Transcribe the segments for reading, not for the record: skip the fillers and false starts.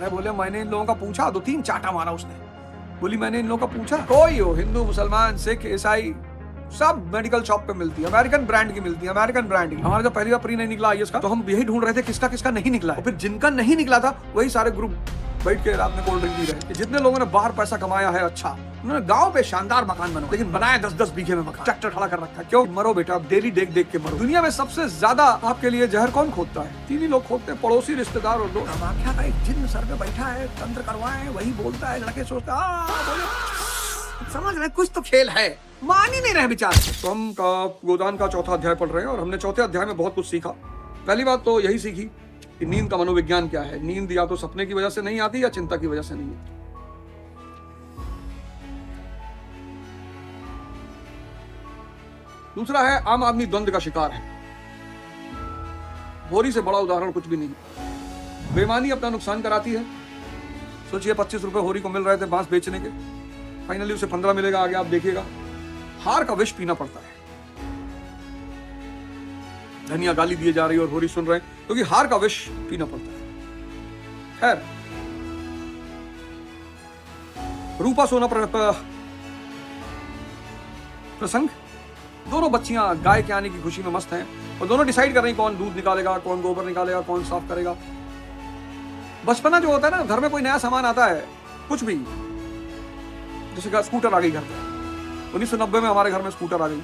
मैं बोले मैंने इन लोगों का पूछा, 2-3 चाटा मारा उसने। बोली मैंने इन लोगों का पूछा, कोई हो हिंदू मुसलमान सिख ईसाई सब मेडिकल शॉप पे मिलती है, अमेरिकन ब्रांड की मिलती है, अमेरिकन ब्रांड की। हमारा जब पहली बार प्री नहीं निकला आईएएस का, तो हम यही ढूंढ रहे थे किसका किसका नहीं निकला है। फिर जिनका नहीं निकला था वही सारे ग्रुप बैठ के रात में कोल्ड ड्रिंक पी रहे। जितने लोगों ने बाहर पैसा कमाया है, अच्छा उन्होंने गांव पे शानदार मकान बनाया, लेकिन बनाया 10-10 बीघे में मकान, ट्रैक्टर खड़ा कर रखा है। क्यों? मरो बेटा, डेली देख देख के मरो। दुनिया में सबसे ज्यादा आपके लिए जहर कौन खोदता है? 3 ही लोग खोदते हैं, पड़ोसी, रिश्तेदार और दोस्त। आख्या का एक जिन्न सर पे बैठा है, तंत्र करवाए, वही बोलता है, लड़के सोचता समझ रहे कुछ तो खेल है, मान ही नहीं रहे बेचारे। तो हम गोदान का 4था अध्याय पढ़ रहे हैं और हमने 4थे अध्याय में बहुत कुछ सीखा। पहली बात तो यही सीखी कि नींद का मनोविज्ञान क्या है। नींद या तो सपने की वजह से नहीं आती या चिंता की वजह से नहीं आती। दूसरा है आम आदमी द्वंद्व का शिकार है। भोरी से बड़ा उदाहरण कुछ भी नहीं। बेईमानी अपना नुकसान कराती है। सोचिए 25 रुपए होरी को मिल रहे थे बांस बेचने के, फाइनली उसे 15 मिलेगा, आगे आप देखिएगा। हार का विष पीना पड़ता है। धनिया गाली दिए जा रही है और होरी सुन रहे हैं क्योंकि हार का विष पीना पड़ता है। खैर, रूपा सोना प्रसंग, दोनों बच्चियां गाय के आने की खुशी में मस्त हैं और दोनों डिसाइड कर रही कौन दूध निकालेगा, कौन गोबर निकालेगा, कौन साफ करेगा। बचपना जो होता है ना, घर में कोई नया सामान आता है, कुछ भी, जैसे स्कूटर आ गई घर पे, 1990 में हमारे घर में स्कूटर आ गई,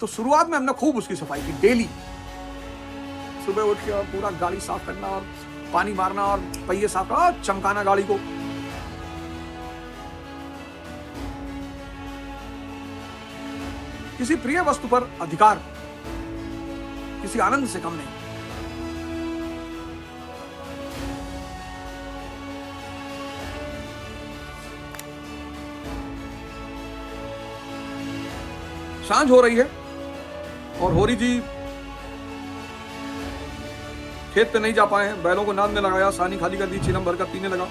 तो शुरुआत में हमने खूब उसकी सफाई की। डेली सुबह उठ के और पूरा गाड़ी साफ करना और पानी मारना और पहिए साफ करना, चमकाना गाड़ी को। किसी प्रिय वस्तु पर अधिकार किसी आनंद से कम नहीं। सांझ हो रही है और होरी जी खेत पे नहीं जा पाए हैं। बैलों को नाद में लगाया, सानी खाली कर दी, चिलम भरकर पीने लगा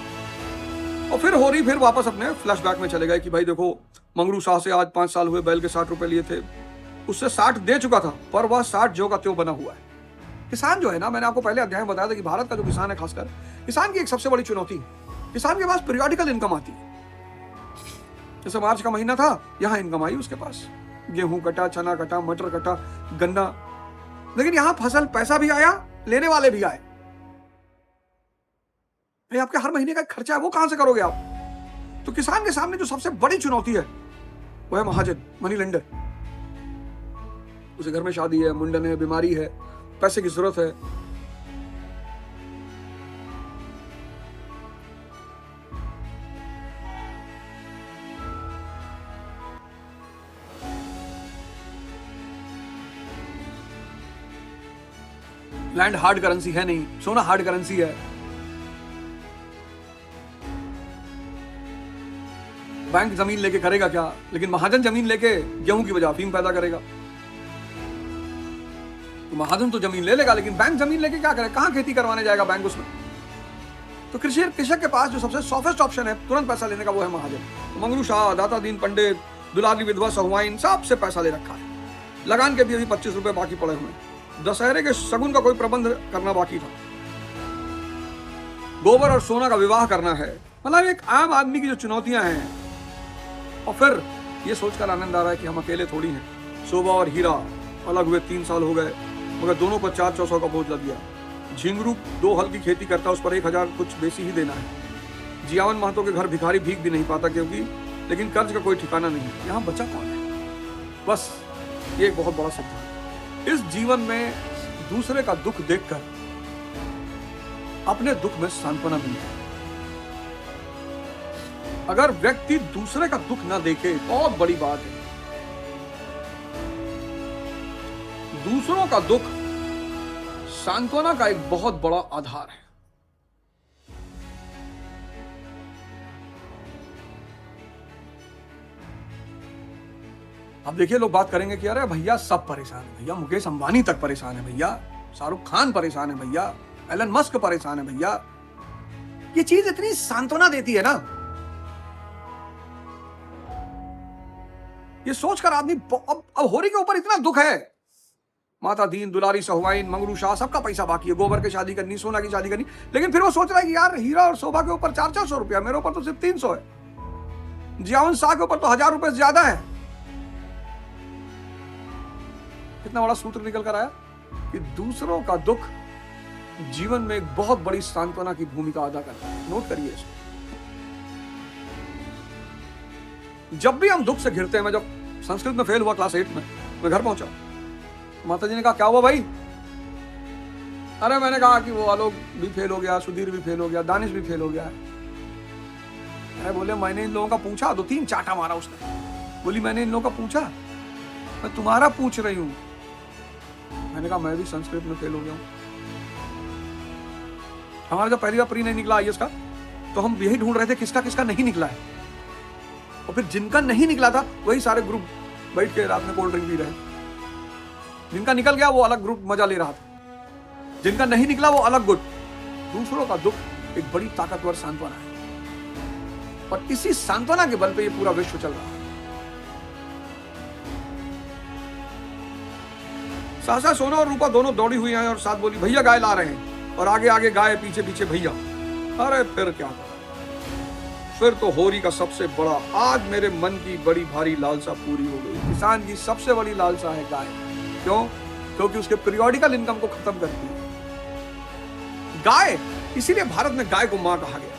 और फिर होरी फिर वापस अपने फ्लैशबैक में चले गए कि भाई देखो, मंगरू शाह से आज 5 साल हुए, बैल के 60 रुपए लिए थे, उससे 60 दे चुका था, पर वह 60 जो का त्यों बना हुआ है। किसान जो है ना, मैंने आपको पहले अध्याय में बताया था कि भारत का जो किसान है, खासकर किसान की एक सबसे बड़ी चुनौती है, किसान के पास पीरियडिकल इनकम आती है। जैसे मार्च का महीना था, यहां इनकम आई उसके पास, गेहूं कटा, चना कटा, मटर कटा, गन्ना, लेकिन यहां फसल पैसा भी आया, लेने वाले भी आए। आपके हर महीने का खर्चा है, वो कहां से करोगे आप? तो किसान के सामने जो सबसे बड़ी चुनौती है वो है महाजन, मनी लेंडर। उसे घर में शादी है, मुंडन है, बीमारी है, पैसे की जरूरत है। लैंड हार्ड करेंसी है नहीं, सोना हार्ड करेंसी है। बैंक जमीन लेके करेगा क्या? लेकिन महाजन जमीन लेके गेहूं की बजाय अफीम पैदा करेगा। तो महाजन तो जमीन ले लेगा, लेकिन बैंक जमीन लेके क्या करेगा? कहां खेती करवाने जाएगा बैंक उसमें? तो कृषक के पास जो सबसे सॉफ्टेस्ट ऑप्शन है तुरंत पैसा लेने का, वो है महाजन। तो मंगरू शाह, दाता दीन पंडित, दुलारी विधवा सहुआइन, सबसे पैसा ले रखा है। लगान के भी अभी 25 रुपए बाकी पड़े हुए। दशहरे के शगुन का कोई प्रबंध करना बाकी था। गोबर और सोना का विवाह करना है। मतलब एक आम आदमी की जो चुनौतियां हैं, और फिर ये सोचकर आनंद आ रहा है कि हम अकेले थोड़ी हैं। शोभा और हीरा अलग हुए 3 साल हो गए, मगर दोनों पर 400 का बोझ लग गया। झिंगरू 2 हल की खेती करता, उस पर 1000 कुछ बेसी ही देना है। जियावन महतो के घर भिखारी भीख भी नहीं पाता क्योंकि, लेकिन कर्ज का कोई ठिकाना नहीं। यहाँ बचा कौन है? बस ये एक बहुत बड़ा सिद्धांत। इस जीवन में दूसरे का दुख देखकर अपने दुख में सांत्वना मिलती है। अगर व्यक्ति दूसरे का दुख ना देखे, बहुत बड़ी बात है। दूसरों का दुख सांत्वना का एक बहुत बड़ा आधार है। अब देखिए, लोग बात करेंगे कि अरे भैया सब परेशान है भैया, मुकेश अंबानी तक परेशान है भैया, शाहरुख खान परेशान है भैया, एलन मस्क परेशान है भैया। ये चीज इतनी सांत्वना देती है ना, ये सोचकर आदमी अब होरी के ऊपर इतना दुख है माता दीन, दुलारी सहुआइन, मंगरू शाह, सबका पैसा बाकी है। गोबर की शादी करनी, सोना की शादी करनी, लेकिन फिर वो सोच रहा है कि यार हीरा और शोभा के ऊपर 400-400 रुपया, मेरे ऊपर तो सिर्फ 300 है। जियावन शाह के ऊपर तो 1000 रुपए ज्यादा है। कितना बड़ा सूत्र निकल कर आया कि दूसरों का दुख जीवन में एक बहुत बड़ी सांत्वना की भूमिका अदा करता है। नोट करिए इसको। जब भी हम दुख से घिरते हैं, मैं जब संस्कृत में फेल हुआ क्लास 8 में, मैं घर पहुंचा, माता जी ने कहा क्या हुआ भाई? अरे मैंने कहा कि वो आलोक भी फेल हो गया, सुधीर भी फेल हो गया, दानिश भी फेल हो गया। अरे बोले मैंने इन लोगों का पूछा, 2-3 चाटा मारा उसने। बोली मैंने इन लोगों का पूछा, मैं तुम्हारा पूछ रही हूं। मैंने कहा मैं भी संस्कृत में फेल हो गया हूं। हमारा जब पहली बार प्री नहीं निकला आईएएस का, तो हम यही ढूंढ रहे थे किसका किसका नहीं निकला है। और फिर जिनका नहीं निकला था वही सारे ग्रुप बैठ के रात में कोल्ड ड्रिंक पी रहे। जिनका निकल गया वो अलग ग्रुप मजा ले रहा था, जिनका नहीं निकला वो अलग गुट। दूसरों का दुख एक बड़ी ताकतवर सांत्वना है, और इसी सांत्वना के बल पे ये पूरा विश्व चल रहा है। सहसा सोना और रूपा दोनों दौड़ी हुई हैं और साथ बोली भैया गाय ला रहे हैं, और आगे आगे गाय, पीछे पीछे भैया। अरे फिर क्या था? फिर तो होरी का सबसे बड़ा, आज मेरे मन की बड़ी भारी लालसा पूरी हो गई। किसान की सबसे बड़ी लालसा है गाय। क्यों? क्योंकि उसके पीरियोडिकल इनकम को खत्म करती है गाय। इसीलिए भारत में गाय को मां कहा गया।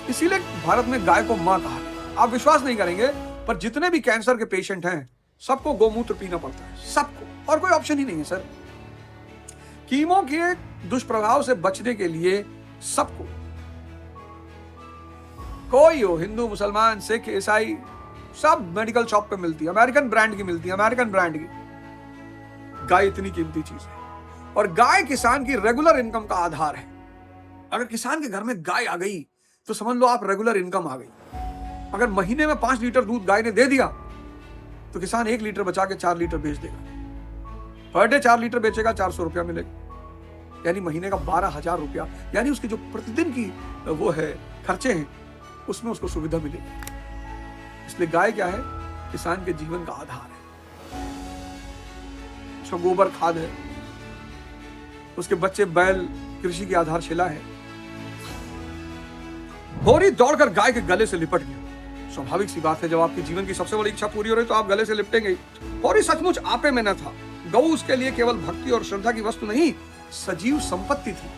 इसीलिए भारत में गाय को मां कहा गया। आप विश्वास नहीं करेंगे, पर जितने भी कैंसर के पेशेंट हैं सबको गोमूत्र पीना पड़ता है, सबको, और कोई ऑप्शन ही नहीं है सर। कीमो के दुष्प्रभाव से बचने के लिए सबको, कोई हो, हिंदू, मुसलमान, सिख, ईसाई, सब मेडिकल शॉप पे मिलती है, अमेरिकन ब्रांड की मिलती है, अमेरिकन ब्रांड की। गाय इतनी कीमती चीज है, और गाय किसान की रेगुलर इनकम का आधार है। अगर किसान के घर में गाय आ गई तो समझ लो आप रेगुलर इनकम आ गई। अगर महीने में 5 लीटर दूध गाय ने दे दिया तो किसान 1 लीटर बचा के 4 लीटर बेच देगा। पर डे 4 लीटर बेचेगा, 400 रुपया मिलेगा, यानी महीने का 12,000 रुपया। यानी उसकी जो प्रतिदिन की वो है खर्चे हैं, उसमें उसको सुविधा मिलेगी। इसलिए गाय क्या है? किसान के जीवन का आधार है। उसका गोबर खाद है, उसके बच्चे बैल कृषि की आधारशिला है। होरी दौड़कर गाय के गले से लिपट गया। स्वाभाविक सी बात है, जब आपकी जीवन की सबसे बड़ी इच्छा पूरी हो रही तो आप गले से लिपटेंगे। होरी सचमुच आपे में न था। गौ उसके लिए केवल भक्ति और श्रद्धा की वस्तु नहीं, सजीव संपत्ति थी।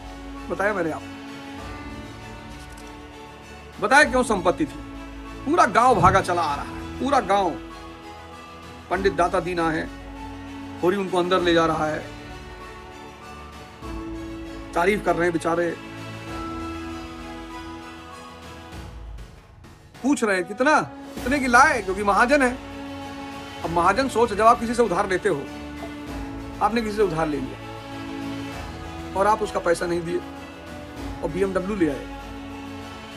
बताया मैंने आपको, बताया क्यों संपत्ति थी। पूरा गांव भागा चला आ रहा है, पूरा गांव। पंडित दाता दीना है, होरी उनको अंदर ले जा रहा है, तारीफ कर रहे हैं बेचारे, पूछ रहे हैं कितना, कितने की लाए, क्योंकि महाजन है। अब महाजन सोच, जब आप किसी से उधार लेते हो, आपने किसी से उधार ले लिया और आप उसका पैसा नहीं दिए और BMW ले आए,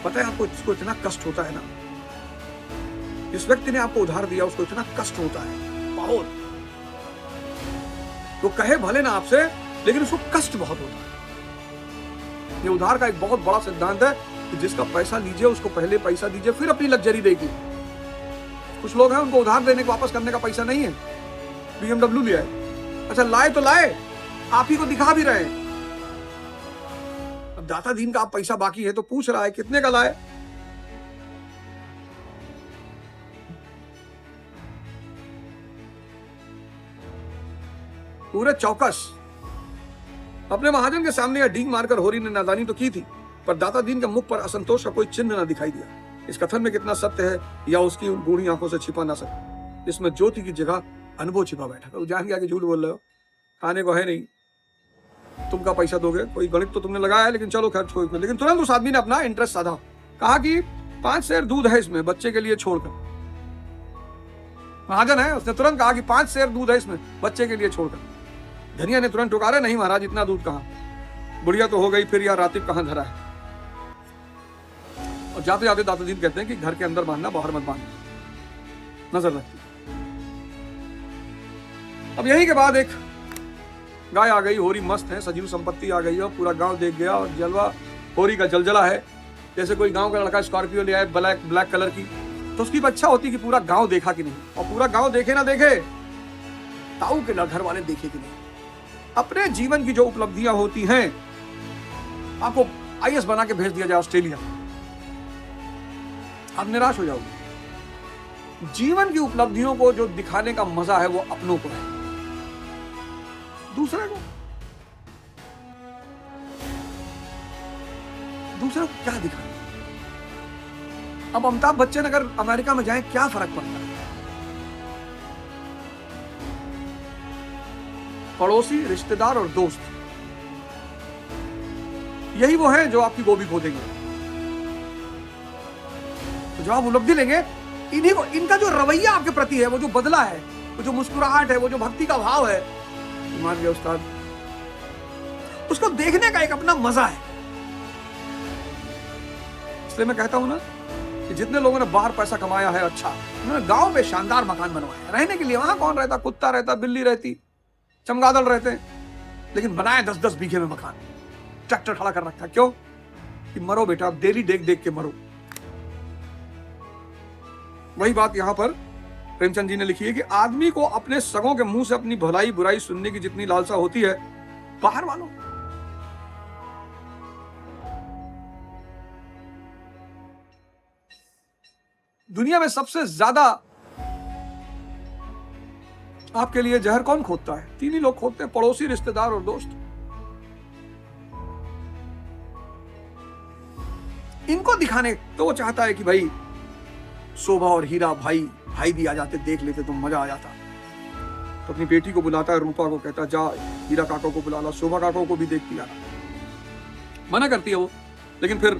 पता है आपको इसको इतना कष्ट होता है ना। जिस व्यक्ति ने आपको उधार दिया उसको इतना कष्ट होता है बहुत। वो कहे भले ना आपसे, लेकिन उसको कष्ट बहुत होता है। ये उधार का एक बहुत बड़ा सिद्धांत है कि जिसका पैसा लीजिए उसको पहले पैसा दीजिए, फिर अपनी लग्जरी देगी। कुछ लोग हैं उनको उधार देने को वापस करने का पैसा नहीं है, BMW लिया है। अच्छा लाए तो लाए, आप ही को दिखा भी रहे हैं। अब दाता दीन का आप पैसा बाकी है तो पूछ रहा है कितने का लाए। पूरे चौकस। अपने महाजन के सामने यह डींग मारकर होरी ने नादानी तो की थी, पर दाता दीन के मुख पर असंतोष का कोई चिन्ह न दिखाई दिया। इस कथन में कितना सत्य है या उसकी उन गूढ़ी आंखों से छिपा ना सके। इसमें ज्योति की जगह अनुभव छिपा बैठा था। जान गया कि झूठ बोल रहे हो, खाने को है नहीं, तुमका पैसा दोगे, कोई गणित तो तुमने लगाया है, लेकिन चलो खैर छोड़। लेकिन तुरंत उस आदमी ने अपना इंटरेस्ट साधा, कहा कि 5 सेर दूध है इसमें, बच्चे के लिए छोड़कर। महाजन है, उसने तुरंत कहा कि 5 सेर दूध है इसमें, बच्चे के लिए छोड़कर। धनिया ने तुरंत टुकारा, नहीं महाराज इतना दूध कहाँ, बुढ़िया तो हो गई, फिर यार रातिब कहाँ धरा है। और जाते जाते दाता दीन कहते हैं कि घर के अंदर बांधना, बाहर मत बांधना, नजर रखती। अब यही के बाद एक गाय आ गई, होरी मस्त है, सजीव संपत्ति आ गई, और पूरा गांव देख गया और जलवा होरी का जलजला है। जैसे कोई गांव का लड़का स्कॉर्पियो ले आए ब्लैक कलर की, तो उसकी इच्छा होती कि पूरा गांव देखा कि नहीं, और पूरा गांव देखे ना देखे, ताऊ के घर वाले देखे कि नहीं। अपने जीवन की जो उपलब्धियां होती हैं, आपको आईएएस बना के भेज दिया जाए ऑस्ट्रेलिया, आप निराश हो जाओगे। जीवन की उपलब्धियों को जो दिखाने का मजा है वो अपनों को है, दूसरे को क्या दिखाना। अब अमिताभ बच्चन अगर अमेरिका में जाएं, क्या फर्क पड़ता है? पड़ोसी, रिश्तेदार और दोस्त, यही वो हैं जो आपकी गोभी खो देंगे। तो जब आप उपलब्धि लेंगे, इन्हीं को, इनका जो रवैया आपके प्रति है, वो जो बदला है, वो जो मुस्कुराहट है, वो जो भक्ति का भाव है, मान लिया उस्ताद, उसको देखने का एक अपना मजा है। इसलिए मैं कहता हूं ना कि जितने लोगों ने बाहर पैसा कमाया है, अच्छा, उन्होंने गांव में शानदार मकान बनवाए रहने के लिए। वहां कौन रहता? कुत्ता रहता, बिल्ली रहती, चमगादड़ रहते हैं, लेकिन बनाए 10-10 बीघे में मकान, ट्रैक्टर खड़ा कर रखा। क्यों? कि मरो बेटा, आप डेली देख देख के मरो। वही बात यहां पर प्रेमचंद जी ने लिखी है कि आदमी को अपने सगों के मुंह से अपनी भलाई बुराई सुनने की जितनी लालसा होती है, बाहर वालों, दुनिया में सबसे ज्यादा आपके लिए जहर कौन खोदता है? 3 ही लोग खोदते हैं, पड़ोसी, रिश्तेदार और दोस्त। इनको दिखाने तो वो चाहता है कि भाई शोभा और हीरा भाई भी आ जाते, देख लेते तो मजा आ जाता। तो अपनी बेटी को बुलाता है, रूपा को कहता है जा हीरा काका को बुला ला, शोभा काका को भी देखती आ। मना करती है वो, लेकिन फिर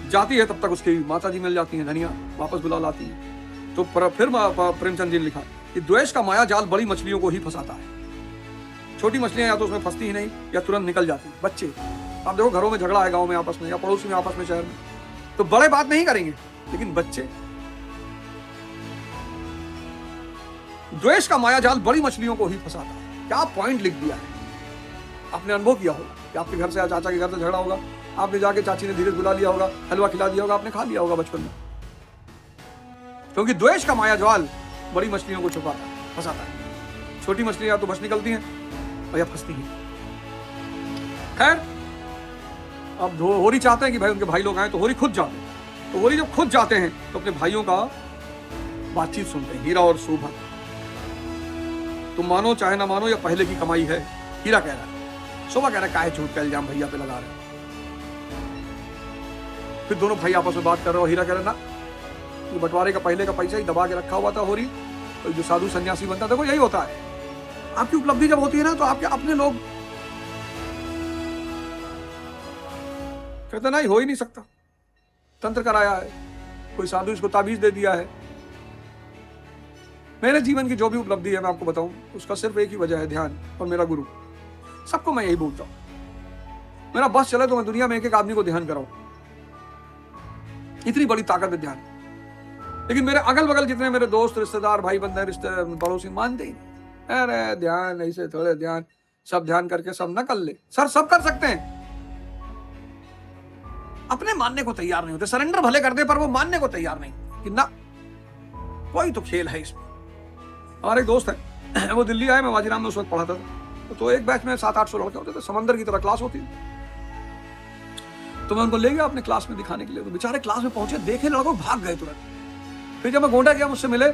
जाती है, तब तक उसकी माता जी मिल जाती हैं, धनिया वापस बुला लाती है। तो फिर प्रेमचंद जी ने लिखा कि द्वेष का माया जाल बड़ी मछलियों को ही फंसाता है। छोटी मछलियां या तो उसमें फंसती ही नहीं या तुरंत निकल जाती। बच्चे, आप देखो घरों में झगड़ा है गांव में आपस में, या पड़ोसी में आपस में, शहर में, तो बड़े बात नहीं करेंगे, लेकिन बच्चे, द्वेष का माया जाल बड़ी मछलियों को ही फंसाता है। क्या पॉइंट लिख दिया है। आपने अनुभव किया होगा कि आपके घर से या चाचा के घर से झगड़ा होगा, आपने जाके चाची ने धीरे बुला लिया होगा, हलवा खिला दिया होगा, आपने खा लिया होगा बचपन में, क्योंकि द्वेष का माया जाल बड़ी मछलियों को छुपाता है, फंसाता है। छोटी मछलियां या तो बच निकलती हैं और या फंसती हैं। खैर, अब होरी चाहते हैं कि भाई उनके भाई लोग आए, तो होरी खुद जाते हैं। तो होरी जब खुद जाते हैं तो अपने भाइयों का बातचीत सुनते हैं, हीरा और शोभा। तुम मानो चाहे ना मानो, या पहले की कमाई है, हीरा कह रहा है। शोभा कह रहा है काहे झूठ का इल्जाम भैया पे लगा रहे। फिर दोनों भाई आपस में बात कर रहे हो, हीरा कह रहा है ना, ये बंटवारे का पहले का पैसा ही दबा के रखा हुआ था होरी, तो जो साधु सन्यासी बनता था वो यही होता है। आपकी उपलब्धि जब होती है ना, तो आपके अपने लोग कहते नहीं, हो ही नहीं सकता, तंत्र कराया है, कोई साधु इसको ताबीज दे दिया है। मेरे जीवन की जो भी उपलब्धि है मैं आपको बताऊं, उसका सिर्फ एक ही वजह है, ध्यान और मेरा गुरु। सबको मैं यही बोलता हूं, मेरा बस चले तो मैं दुनिया में एक एक आदमी को ध्यान कराऊं, इतनी बड़ी ताकत है ध्यान। लेकिन मेरे अगल बगल जितने मेरे दोस्त, रिश्तेदार, भाई बंधु, रिश्ते पड़ोसी मानते ही नहीं। अरे ध्यान ऐसे थोड़े, ध्यान सब ध्यान करके सब न कर ले। सर सब कर सकते हैं, अपने मानने को तैयार नहीं होते। सरेंडर भले कर दे, पर वो मानने को तैयार नहीं कि ना, कोई तो खेल है इसमें। हमारे एक दोस्त है, वो दिल्ली आए, मैं वाजीराम में उस वक्त पढ़ाता था, तो एक बैच में 700-800 लड़के होते थे, समंदर की तरह क्लास होती थी। तो मैं उनको ले गया अपने क्लास में दिखाने के लिए। तो बेचारे क्लास में पहुंचे, देखे लड़कों, भाग गए तुरंत। फिर जब मैं गोंडा गया, मुझसे मिले,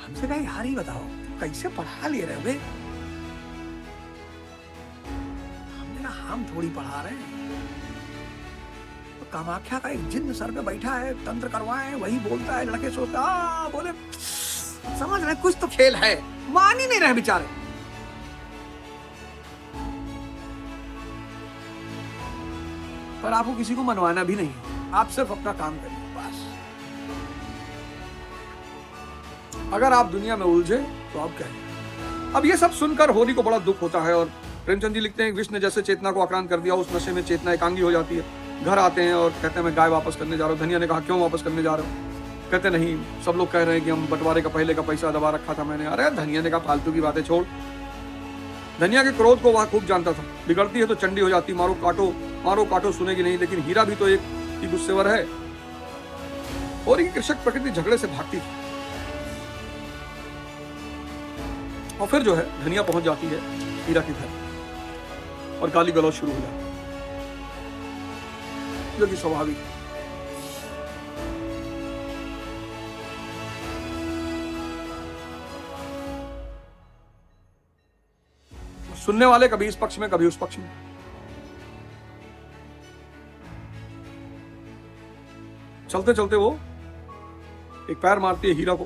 हमसे कहा यार ही बताओ कैसे पढ़ा ले रहे हो? हमने कहा हम थोड़ी पढ़ा रहे हैं, तो कामाख्या का एक जिन्न सर पे बैठा है, तंत्र करवाए, वही बोलता है। लड़के सोचते बोले समझ रहे कुछ तो खेल है, मान ही नहीं रहे बेचारे। पर आपको किसी को मनवाना भी नहीं, आप सिर्फ अपना काम करिए बस। अगर आप दुनिया में उलझे तो आप कहें। अब ये सब सुनकर होरी को बड़ा दुख होता है, और प्रेमचंद जी लिखते हैं विष्णु ने जैसे चेतना को आक्रांत कर दिया, उस नशे में चेतना एकांगी हो जाती है। घर आते हैं और कहते हैं मैं गाय वापस करने जा रहा हूँ। धनिया ने कहा क्यों वापस करने जा रहे हो? कहते नहीं, सब लोग कह रहे हैं कि हम बंटवारे का पहले का पैसा दबा रखा था मैंने। अरे धनिया ने कहा फालतू की बातें छोड़। धनिया के क्रोध को वह खूब जानता था, बिगड़ती है तो चंडी हो जाती, मारो काटो सुनेगी नहीं। लेकिन हीरा भी तो एक ही गुस्सेवर है। और ये कृषक प्रकृति झगड़े से भागती थी। और फिर जो है धनिया पहुंच जाती है हीरा के घर और गाली गलौज शुरू हो जाती है, जो कि स्वाभाविक है। सुनने वाले कभी इस पक्ष में कभी उस पक्ष में। चलते चलते वो एक पैर मारती है हीरा को,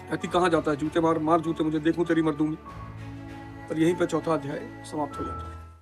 कहती कहां जाता है, जूते मार मार जूते मुझे, देखूं तेरी मर्दूंगी। और यहीं पे चौथा अध्याय समाप्त हो जाता है।